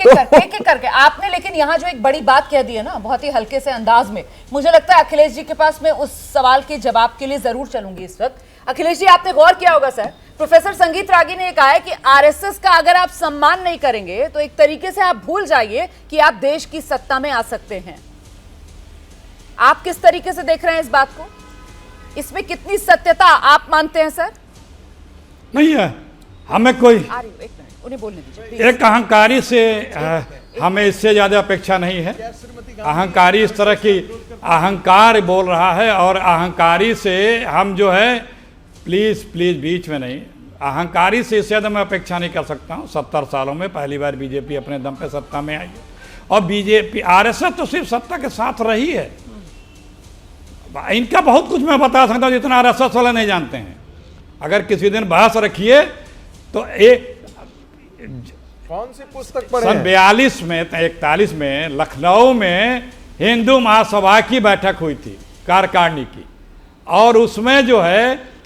एक एक करके आपने, लेकिन यहाँ जो एक बड़ी बात कह दी है ना बहुत ही हल्के से अंदाज में, मुझे लगता है अखिलेश जी के पास मैं उस सवाल के जवाब के लिए जरूर चलूंगी इस वक्त। अखिलेश जी, आपने गौर किया होगा सर, प्रोफेसर संगीत रागी ने कहा है कि आरएसएस का अगर आप सम्मान नहीं करेंगे तो एक तरीके से आप भूल जाइए कि आप देश की सत्ता में आ सकते हैं। आप किस तरीके से देख रहे हैं इस बात को? इसमें कितनी सत्यता आप मानते हैं सर? नहीं है हमें कोई, एक मिनट उन्हें बोलने दीजिए। एक अहंकारी से हमें इससे ज्यादा अपेक्षा नहीं है। अहंकारी इस तरह की अहंकार बोल रहा है और अहंकारी से हम जो है, प्लीज प्लीज बीच में नहीं, अहंकारी से इससे ज्यादा मैं अपेक्षा नहीं कर सकता हूँ। 70 सालों में पहली बार बीजेपी अपने दम पे सत्ता में आई है और बीजेपी आरएसएस तो सिर्फ सत्ता के साथ रही है। इनका बहुत कुछ मैं बता सकता हूँ जितना आरएसएस वाले नहीं जानते हैं। अगर किसी दिन बहस रखिए तो कौन सी पुस्तक पढ़े? सन 42 में 41 में लखनऊ में हिंदू महासभा की बैठक हुई थी कार्यकारिणी की, और उसमें जो है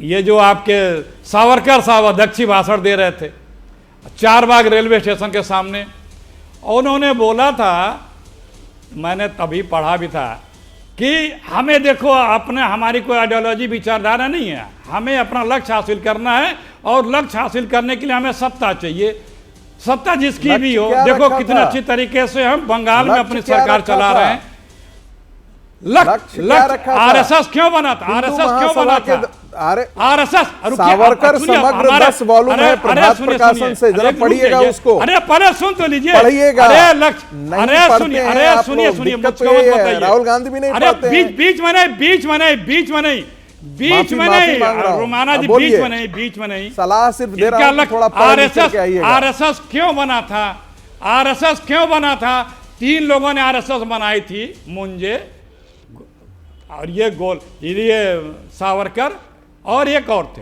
ये जो आपके सावरकर साहब अध्यक्षीय भाषण दे रहे थे चारबाग रेलवे स्टेशन के सामने, उन्होंने बोला था, मैंने तभी पढ़ा भी था कि हमें देखो अपने, हमारी कोई आइडियोलॉजी विचारधारा नहीं है, हमें अपना लक्ष्य हासिल करना है और लक्ष्य हासिल करने के लिए हमें सत्ता चाहिए, सत्ता जिसकी भी हो। देखो कितने अच्छी तरीके से हम बंगाल में अपनी सरकार चला रहे हैं। लक्ष्य आरएसएस क्यों बना था? आरएसएस क्यों बना था? आरएसएस सावरकर समग्र 10 वॉल्यूम है प्रभात प्रकाशन से, जरा पढ़िएगा उसको। अरे पहले सुन तो लीजिए, पढ़िएगा। अरे लक्ष्य, अरे सुनिए मुझको मत बताइए। राहुल गांधी भी नहीं पढ़ते हैं। बीच में नहीं रोमाना जी, बीच में नहीं सलाह सिर्फ दे रहा हूं, थोड़ा पढ़ लिख करके आइएगा। आरएसएस क्यों बना था? आरएसएस क्यों बना था? 3 लोगों ने आरएसएस बनाई थी, मुंजे और ये सावरकर और एक और थे।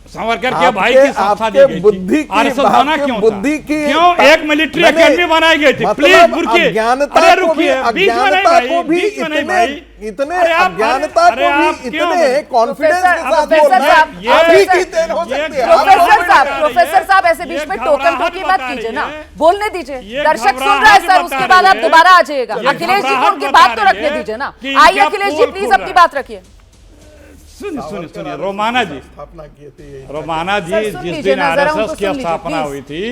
सावरकर के भाई की संस्था दी गई थी। आरएसएस बना क्यों था? क्यों एक मिलिट्री एकेडमी बनाई गई थी? प्लीज रुकिए, अरे रुकिए, अज्ञानता को भी इतने अज्ञानता को भी इतने कॉन्फिडेंस के साथ बोलना अभी की देर हो सकती है। प्रोफेसर साहब ऐसे बीच में टोकन ठोकी मत कीजिए ना, बोलने दीजिए। दर्शक सुन रहा है सर, उसके बाद आप दोबारा आ जाइएगा। अखिलेश जी को उनकी बात तो रखने दीजिए ना। आइए अखिलेश जी, प्लीज अपनी बात रखिए। सुनिए रोमाना जी, जिस दिन आरएसएस की स्थापना हुई थी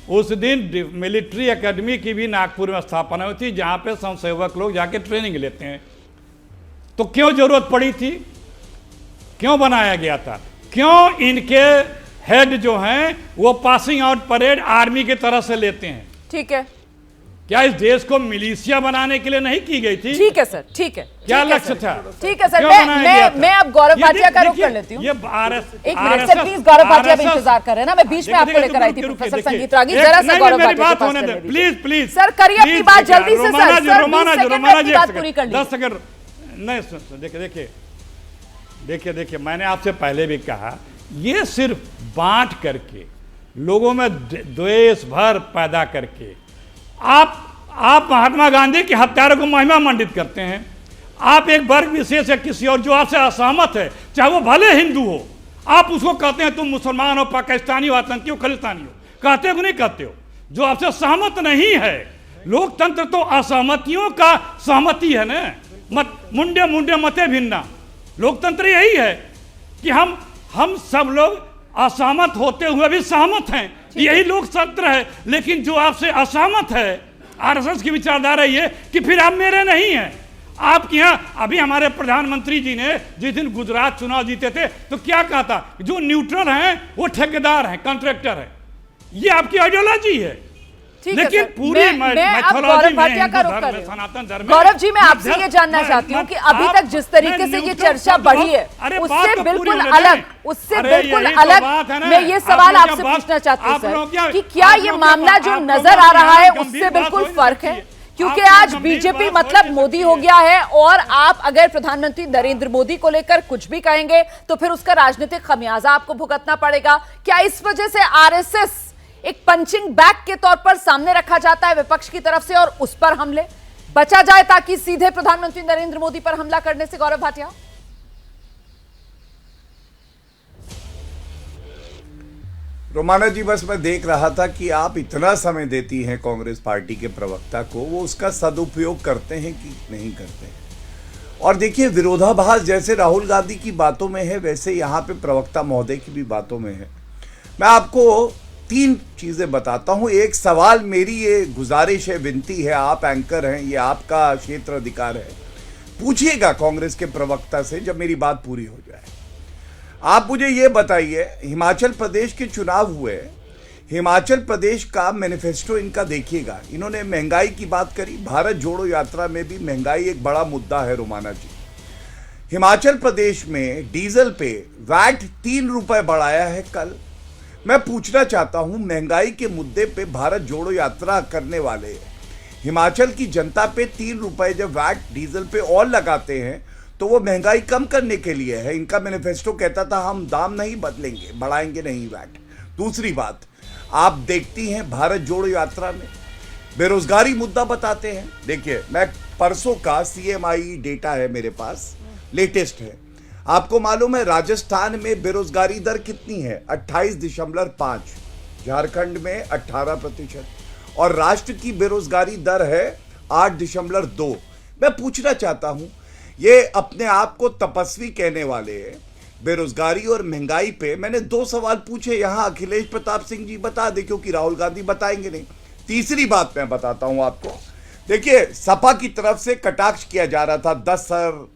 उस दिन मिलिट्री एकेडमी की भी नागपुर में स्थापना हुई थी, जहां पे स्वयंसेवक लोग जाके ट्रेनिंग लेते हैं। तो क्यों जरूरत पड़ी थी? क्यों बनाया गया था? क्यों इनके हेड जो हैं वो पासिंग आउट परेड आर्मी की तरह से लेते हैं? ठीक है, क्या इस देश को मिलिशिया बनाने के लिए नहीं की गई थी? ठीक है सर, ठीक है। क्या लक्ष्य था? ठीक है सर, मैं अब गौरव भाटिया का रुख कर लेती हूँ। एक minute sir, please Gaurav Bhatia भी इंतजार कर रहे हैं ना, मैं बीच में आपको लेकर आई थी प्रोफेसर संगीत रागी, जरा सा गौरव भाटिया की बात होने प्लीज प्लीज सर, करिए अपनी बात जल्दी से सर। रोमाना जी बात पूरी कर लीजिए। 10 सेकंड नहीं, देखिए मैंने आपसे पहले भी कहा, ये सिर्फ बांट करके लोगों में द्वेष भर पैदा करके आप महात्मा गांधी के हत्यारों को महिमा मंडित करते हैं। आप एक वर्ग विशेष है किसी और जो आपसे असहमत है, चाहे वो भले हिंदू हो, आप उसको कहते हैं तुम मुसलमान हो, पाकिस्तानी हो, आतंकी हो, खालिस्तानी हो, कहते हो कि नहीं कहते हो? जो आपसे सहमत नहीं है, लोकतंत्र तो असहमतियों का सहमति है ना, मुंडे मते भिन्ना। लोकतंत्र यही है कि हम सब लोग असहमत होते हुए भी सहमत हैं, यही लोकतंत्र है। लेकिन जो आपसे असहमत है, आरएसएस की विचारधारा ये कि फिर आप मेरे नहीं हैं। आपके यहाँ अभी हमारे प्रधानमंत्री जी ने जिस दिन गुजरात चुनाव जीते थे तो क्या कहा था? जो न्यूट्रल हैं वो ठेकेदार हैं, कॉन्ट्रैक्टर है। ये आपकी आइडियोलॉजी है। लेकिन पूरी गौरव जी, मैं आपसे ये जानना चाहती हूँ कि अभी तक जिस तरीके से ये चर्चा बढ़ी है उससे बिल्कुल अलग मैं ये सवाल आपसे पूछना चाहती हूँ सर कि क्या ये मामला जो नजर आ रहा है उससे बिल्कुल फर्क है? क्योंकि आज बीजेपी मतलब मोदी हो गया है, और आप अगर प्रधानमंत्री नरेंद्र मोदी को लेकर कुछ भी कहेंगे तो फिर उसका राजनीतिक खमियाजा आपको भुगतना पड़ेगा। क्या इस वजह से आरएसएस एक पंचिंग बैग के तौर पर सामने रखा जाता है विपक्ष की तरफ से और उस पर हमले बचा जाए ताकि सीधे प्रधानमंत्री नरेंद्र मोदी पर हमला करने से? गौरव भाटिया, रोमाना जी, बस मैं देख रहा था कि आप इतना समय देती हैं कांग्रेस पार्टी के प्रवक्ता को, वो उसका सदुपयोग करते हैं कि नहीं करते हैं। और देखिए, विरोधाभास जैसे राहुल गांधी की बातों में है, वैसे यहाँ पे प्रवक्ता महोदय की भी बातों में है। मैं आपको 3 चीज़ें बताता हूँ। एक सवाल, मेरी ये गुजारिश है, विनती है, आप एंकर हैं, ये आपका क्षेत्र अधिकार है, पूछिएगा कांग्रेस के प्रवक्ता से जब मेरी बात पूरी हो जाए। आप मुझे ये बताइए, हिमाचल प्रदेश के चुनाव हुए, हिमाचल प्रदेश का मैनिफेस्टो इनका देखिएगा। इन्होंने महंगाई की बात करी, भारत जोड़ो यात्रा में भी महंगाई एक बड़ा मुद्दा है रोमाना जी। हिमाचल प्रदेश में डीजल पे वैट 3 रुपए बढ़ाया है कल। मैं पूछना चाहता हूं, महंगाई के मुद्दे पे भारत जोड़ो यात्रा करने वाले हिमाचल की जनता पे 3 रुपए जब वैट डीजल पे और लगाते हैं तो वो महंगाई कम करने के लिए है। इनका मैनिफेस्टो कहता था हम दाम नहीं बदलेंगे, बढ़ाएंगे नहीं वैट। दूसरी बात, आप देखती हैं भारत जोड़ो यात्रा में बेरोजगारी मुद्दा बताते हैं। देखिए, मैं परसों का CMI डेटा है मेरे पास, लेटेस्ट है। आपको मालूम है राजस्थान में बेरोजगारी दर कितनी है? 28.5, झारखंड में 18% और राष्ट्र की बेरोजगारी दर है 8.2। मैं पूछना चाहता हूं, ये अपने आप को तपस्वी कहने वाले हैं, बेरोजगारी और महंगाई पे मैंने 2 सवाल पूछे, यहां अखिलेश प्रताप सिंह जी बता दे, क्योंकि राहुल गांधी बताएंगे नहीं। तीसरी बात मैं बताता हूं आपको, देखिए सपा की तरफ से कटाक्ष किया जा रहा था 10 सर।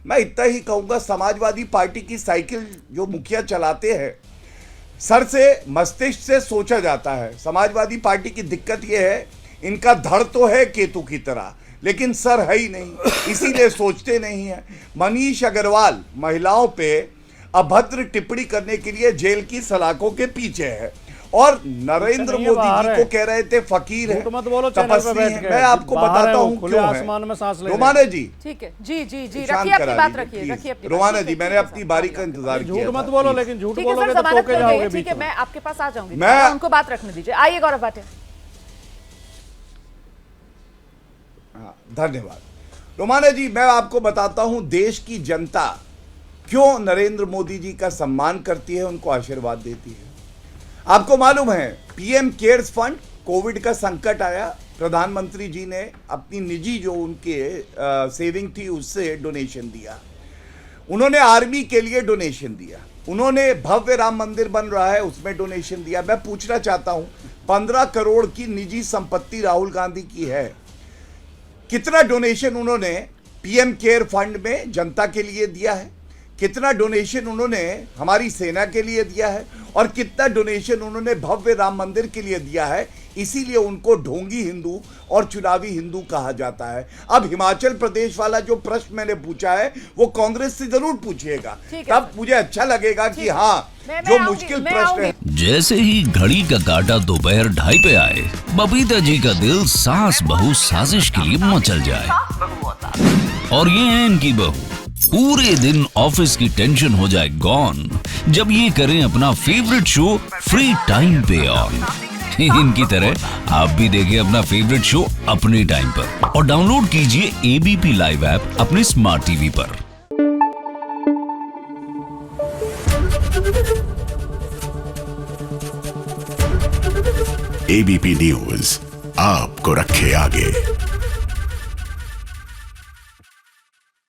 मैं इतना ही कहूंगा, समाजवादी पार्टी की साइकिल जो मुखिया चलाते हैं, सर से मस्तिष्क से सोचा जाता है। समाजवादी पार्टी की दिक्कत यह है, इनका धड़ तो है केतु की तरह, लेकिन सर है ही नहीं, इसीलिए सोचते नहीं है। मनीष अग्रवाल महिलाओं पे अभद्र टिप्पणी करने के लिए जेल की सलाखों के पीछे है और नरेंद्र मोदी जी को कह रहे थे फकीर है, तपस्वी है। मैं आपको बताता हूँ क्यों है। रोमाना जी, ठीक है, जी जी जी, रखिए अपनी बात, रखिए रोमाना जी, मैंने अपनी बारी का इंतजार किया। झूठ मत बोलो, लेकिन झूठ बोलोगे तो जमानत टोके मिल जाओगे गई है, बीच ठीक है, में। मैं आपके पास आ जाऊंगी, मैं उनको बात रखने दीजिए। आइए गौरव भाटिया। धन्यवाद रोमाना जी। मैं आपको बताता हूं देश की जनता क्यों नरेंद्र मोदी जी का सम्मान करती है, उनको आशीर्वाद देती है। आपको मालूम है, PM केयर्स फंड, कोविड का संकट आया, प्रधानमंत्री जी ने अपनी निजी जो उनके सेविंग थी उससे डोनेशन दिया। उन्होंने आर्मी के लिए डोनेशन दिया, उन्होंने भव्य राम मंदिर बन रहा है उसमें डोनेशन दिया। मैं पूछना चाहता हूं, 15 करोड़ की निजी संपत्ति राहुल गांधी की है, कितना डोनेशन उन्होंने PM केयर फंड में जनता के लिए दिया है, कितना डोनेशन उन्होंने हमारी सेना के लिए दिया है और कितना डोनेशन उन्होंने भव्य राम मंदिर के लिए दिया है। इसीलिए उनको ढोंगी हिंदू और चुनावी हिंदू कहा जाता है। अब हिमाचल प्रदेश वाला जो प्रश्न मैंने पूछा है वो कांग्रेस से जरूर पूछिएगा, तब मुझे अच्छा लगेगा कि हाँ जो मुश्किल प्रश्न है। जैसे ही घड़ी का काटा दोपहर 2:30 पे आए, बबीता जी का दिल सास बहू साजिश के लिए मचल जाए। और ये है इनकी बहू, पूरे दिन ऑफिस की टेंशन हो जाए गॉन जब ये करें अपना फेवरेट शो फ्री टाइम पे ऑन। इनकी तरह आप भी देखें अपना फेवरेट शो अपने टाइम पर और डाउनलोड कीजिए ABP लाइव ऐप अपने स्मार्ट टीवी पर। ABP न्यूज आपको रखे आगे।